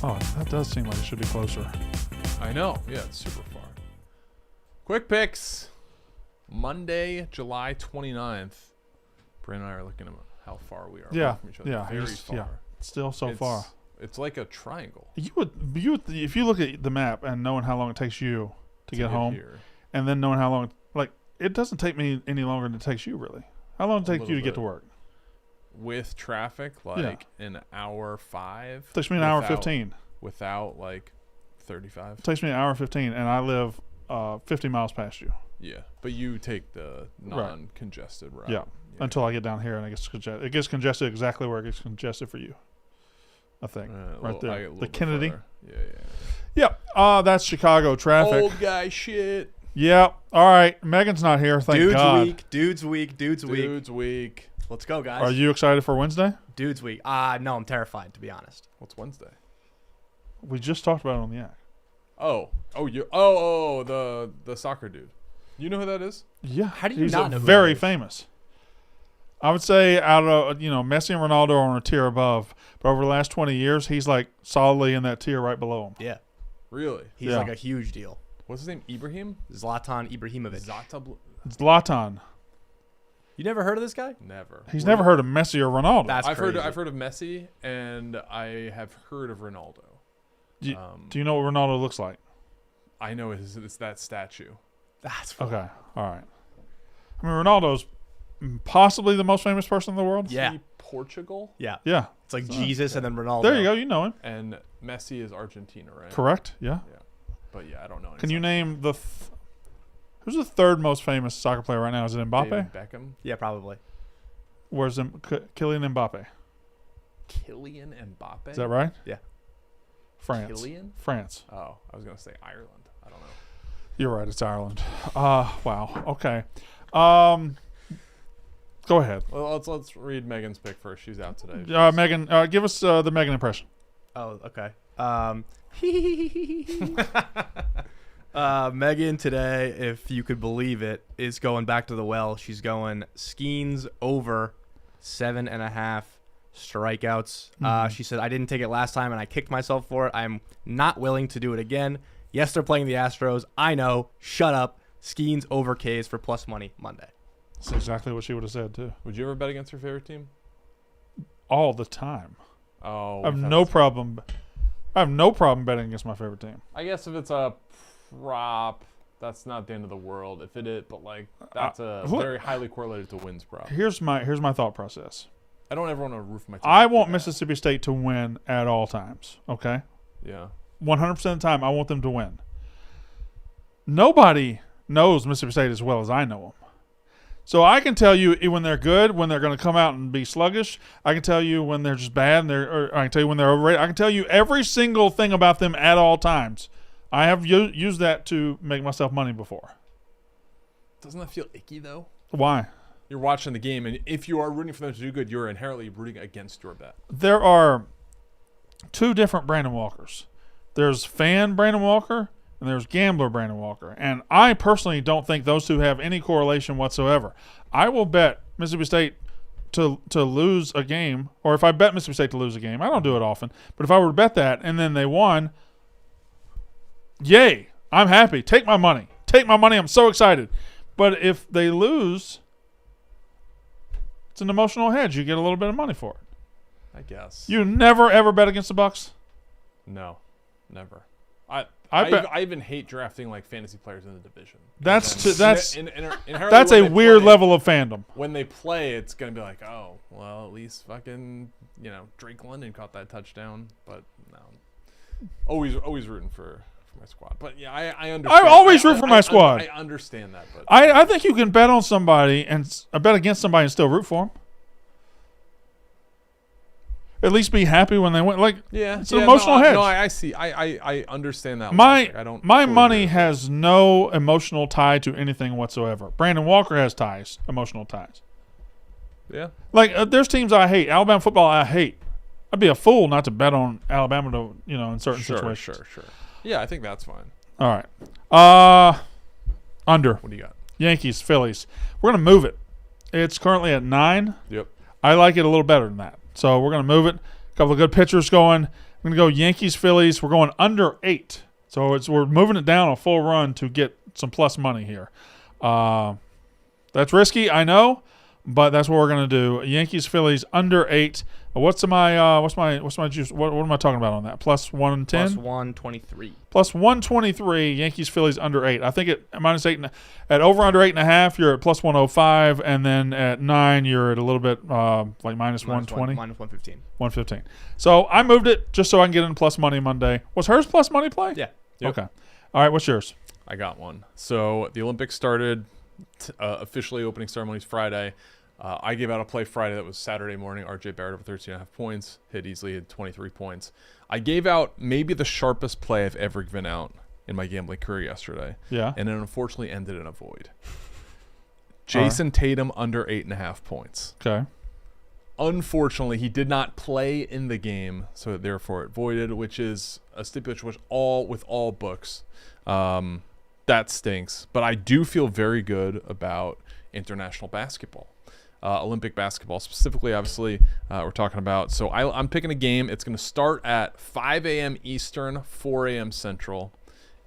Oh, that does seem like it should be closer. I know. Yeah, it's super far. Quick picks. Monday, July 29th. Brandon and I are looking at how far we are away from each other. Yeah, Very far. Yeah, still so far. It's like a triangle. You would, if you look at the map and knowing how long it takes you to get home, here. and then knowing how long, like, it doesn't take me any longer than it takes you, really. How long does it take you to get to work? With traffic, like an hour 5. It takes me an hour 15. Without, like, 35. It takes me an hour 15, and I live 50 miles past you. Yeah, but you take the non-congested route. Yeah, until I get down here and it gets congested exactly where it gets congested for you. I think right there, the Kennedy. Yeah. That's Chicago traffic. Old guy shit. Yeah. All right. Megan's not here. Thank God. Dude's week. Let's go, guys. Are you excited for Wednesday? Dude's week. No, I'm terrified, to be honest. What's Wednesday? We just talked about it on the act. The soccer dude. You know who that is? Yeah. How do you He's not know who very that is? Famous. I would say out of, Messi and Ronaldo are on a tier above, but over the last 20 years, he's like solidly in that tier right below him. Yeah. Really? He's like a huge deal. What's his name? Ibrahim? Zlatan Ibrahimovic. Zlatan. You never heard of this guy? Never. He's never heard of Messi or Ronaldo. I've heard of Messi, and I have heard of Ronaldo. Do you know what Ronaldo looks like? I know it's that statue. That's funny. Okay. All right. I mean, Ronaldo's possibly the most famous person in the world. Yeah. Is he Portugal? Yeah. Yeah. It's like Jesus and then Ronaldo. There you go. You know him. And Messi is Argentina, right? Correct. Yeah. Yeah. But yeah, I don't know. Can you name who's the third most famous soccer player right now? Is it Mbappe? David Beckham? Yeah, probably. Where's Kylian Mbappe? Kylian Mbappe? Is that right? Yeah. France. Kylian? France. Oh, I was going to say Ireland. I don't know. You're right. It's Ireland. Wow. Okay. Go ahead. Well, let's read Megan's pick first. She's out today. Megan, give us the Megan impression. Oh, okay. Megan today, if you could believe it, is going back to the well. She's going Skeens over 7.5 strikeouts. She said, I didn't take it last time and I kicked myself for it. I'm not willing to do it again. Yes, they're playing the Astros. I know. Shut up. Skeens over K's for plus money Monday. That's exactly what she would have said too. Would you ever bet against her favorite team? All the time. Oh, I have no problem betting against my favorite team. I guess if it's a prop, that's not the end of the world. If it is, but like that's very highly correlated to wins prop. Here's my thought process. I don't ever want to root for my team. I want Mississippi State to win at all times. Okay. Yeah. 100% of the time, I want them to win. Nobody knows Mississippi State as well as I know them. So I can tell you when they're good, when they're going to come out and be sluggish. I can tell you when they're just bad, or I can tell you when they're overrated. I can tell you every single thing about them at all times. I have used that to make myself money before. Doesn't that feel icky though? Why? You're watching the game, and if you are rooting for them to do good, you're inherently rooting against your bet. There are two different Brandon Walkers. There's fan Brandon Walker, and there's gambler Brandon Walker. And I personally don't think those two have any correlation whatsoever. I will bet Mississippi State to lose a game, or if I bet Mississippi State to lose a game, I don't do it often, but if I were to bet that and then they won, yay, I'm happy. Take my money. I'm so excited. But if they lose, it's an emotional hedge. You get a little bit of money for it. I guess. You never, ever bet against the Bucks? No, never. I even hate drafting like fantasy players in the division. That's a weird level of fandom. When they play, it's gonna be like, oh, well, at least fucking Drake London caught that touchdown. But no, always rooting for my squad. But yeah, I understand. I always root for my squad. I understand that, but I think you can bet on somebody and bet against somebody and still root for them. At least be happy when they win. Like, it's an emotional hedge. No, I see. I understand that. My money has no emotional tie to anything whatsoever. Brandon Walker has emotional ties. Yeah. Like, there's teams I hate. Alabama football I hate. I'd be a fool not to bet on Alabama to, in certain situations. Sure. Yeah, I think that's fine. All right. Under. What do you got? Yankees-Phillies. We're going to move it. It's currently at 9. Yep. I like it a little better than that. So we're going to move it. A couple of good pitchers going. I'm going to go Yankees-Phillies. We're going under 8. So we're moving it down a full run to get some plus money here. That's risky, I know, but that's what we're going to do. Yankees-Phillies under 8. What's my juice? What am I talking about on that? Plus 110? Plus 123. Plus 123, Yankees-Phillies under 8. I think at minus 8, at over under 8.5, you're at plus 105, and then at 9, you're at a little bit like minus 120. Minus 115. 115. So I moved it just so I can get in plus money Monday. Was hers plus money play? Yeah. Yep. Okay. All right, what's yours? I got one. So the Olympics started, officially opening ceremonies Friday. I gave out a play Friday that was Saturday morning. RJ Barrett over 13.5 points. Hit easily, had 23 points. I gave out maybe the sharpest play I've ever given out in my gambling career yesterday. Yeah. And it unfortunately ended in a void. Jason Tatum under 8.5 points. Okay. Unfortunately, he did not play in the game, so therefore it voided, which is a stipulation with all books. That stinks. But I do feel very good about international basketball. Olympic basketball specifically, obviously, we're talking about. So I'm picking a game. It's going to start at 5 a.m. Eastern, 4 a.m. Central.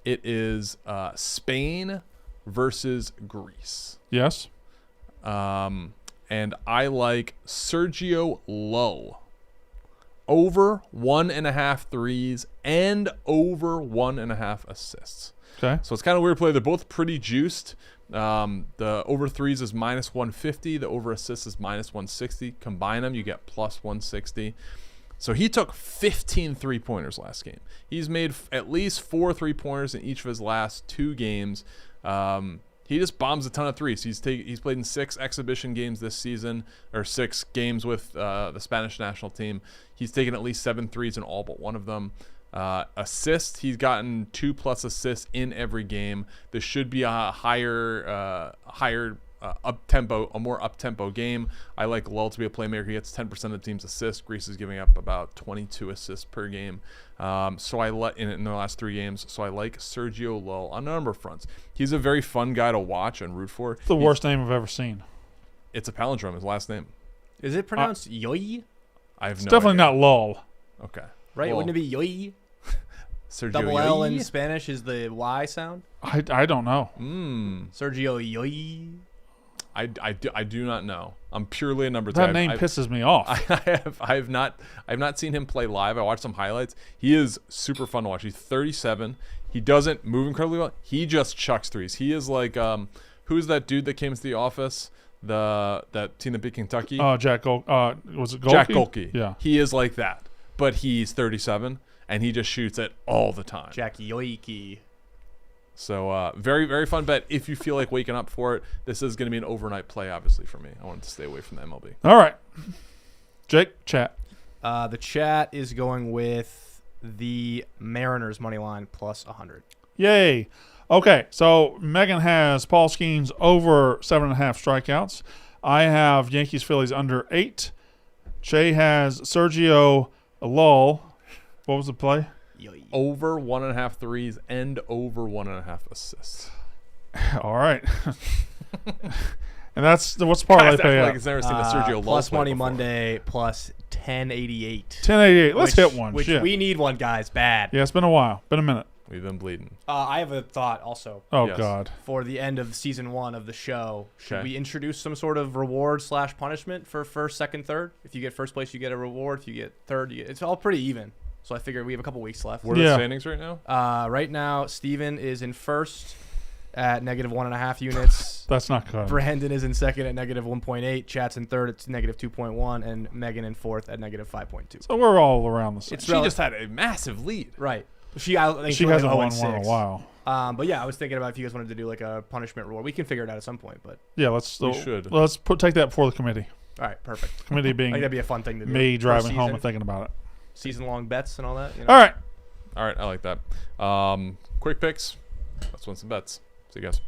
It is Spain versus Greece. Yes. And I like Sergio Low. Over 1.5 threes and over 1.5 assists. Okay. So it's kind of weird play. They're both pretty juiced. The over threes is minus 150. The over assists is minus 160. Combine them, you get plus 160. So he took 15 3-pointers last game. He's made at least 4 3-pointers in each of his last 2 games. He just bombs a ton of threes. He's played in 6 exhibition games this season, or 6 games with the Spanish national team. He's taken at least 7 threes in all but one of them. Assists, he's gotten 2+ assists in every game. This should be a higher up-tempo, a more up-tempo game. I like Lull to be a playmaker. He gets 10% of the team's assists. Greece is giving up about 22 assists per game. So I let in the last 3 games. So I like Sergio Lull on a number of fronts. He's a very fun guy to watch and root for. It's the worst name I've ever seen. It's a palindrome. His last name. Is it pronounced Yoi? I have It's no definitely idea. not Lull. Okay. Right? Well, Wouldn't it be Yoi? Sergio Double L in Yoi? Spanish is the Y sound. I don't know. Sergio Yoi. I do not know. I'm purely a number. That name pisses me off. I have not seen him play live. I watched some highlights. He is super fun to watch. He's 37. He doesn't move incredibly well. He just chucks threes. He is like who's that dude that came to the office? That team that beat Kentucky. Jack Golke. Was it Golke? Jack Golke. Yeah. He is like that, but he's 37 and he just shoots it all the time. Jack Yoiki. So very, very fun bet. If you feel like waking up for it, this is going to be an overnight play, obviously, for me. I wanted to stay away from the MLB. All right. Jake, chat. The chat is going with the Mariners money line plus 100. Yay. Okay, so Megan has Paul Skeens over 7.5 strikeouts. I have Yankees-Phillies under 8. Shay has Sergio Lull. What was the play? Yoi. Over 1.5 threes and over 1.5 assists. All right. And what's the parlay Guys, I pay feel at? like it's never seen the Sergio Lull Plus play money before. Monday plus 1088. 1088. Let's hit one. Which Shit. we need one, guys. Bad. Yeah, it's been a while. Been a minute. We've been bleeding. I have a thought also. Oh, Yes. God. For the end of season 1 of the show, should Okay. we introduce some sort of reward / punishment for first, second, third? If you get first place, you get a reward. If you get third, it's all pretty even. So I figure we have a couple weeks left. What are Yeah. the standings right now? Right now, Steven is in first at negative 1.5 units. That's not good. Brandon is in second at negative 1.8. Chat's in third at negative 2.1. And Megan in fourth at negative 5.2. So we're all around the same. It's She just had a massive lead. Right. She hasn't hasn't won one in a while. But yeah, I was thinking about if you guys wanted to do like a punishment reward. We can figure it out at some point. But Yeah, We should. take that before the committee. all right, perfect. Committee I being think that'd be a fun thing to do. me First driving home season, and thinking about it. season-long bets and all that. You know? All right. All right, I like that. Quick picks. Let's win some bets. See you guys.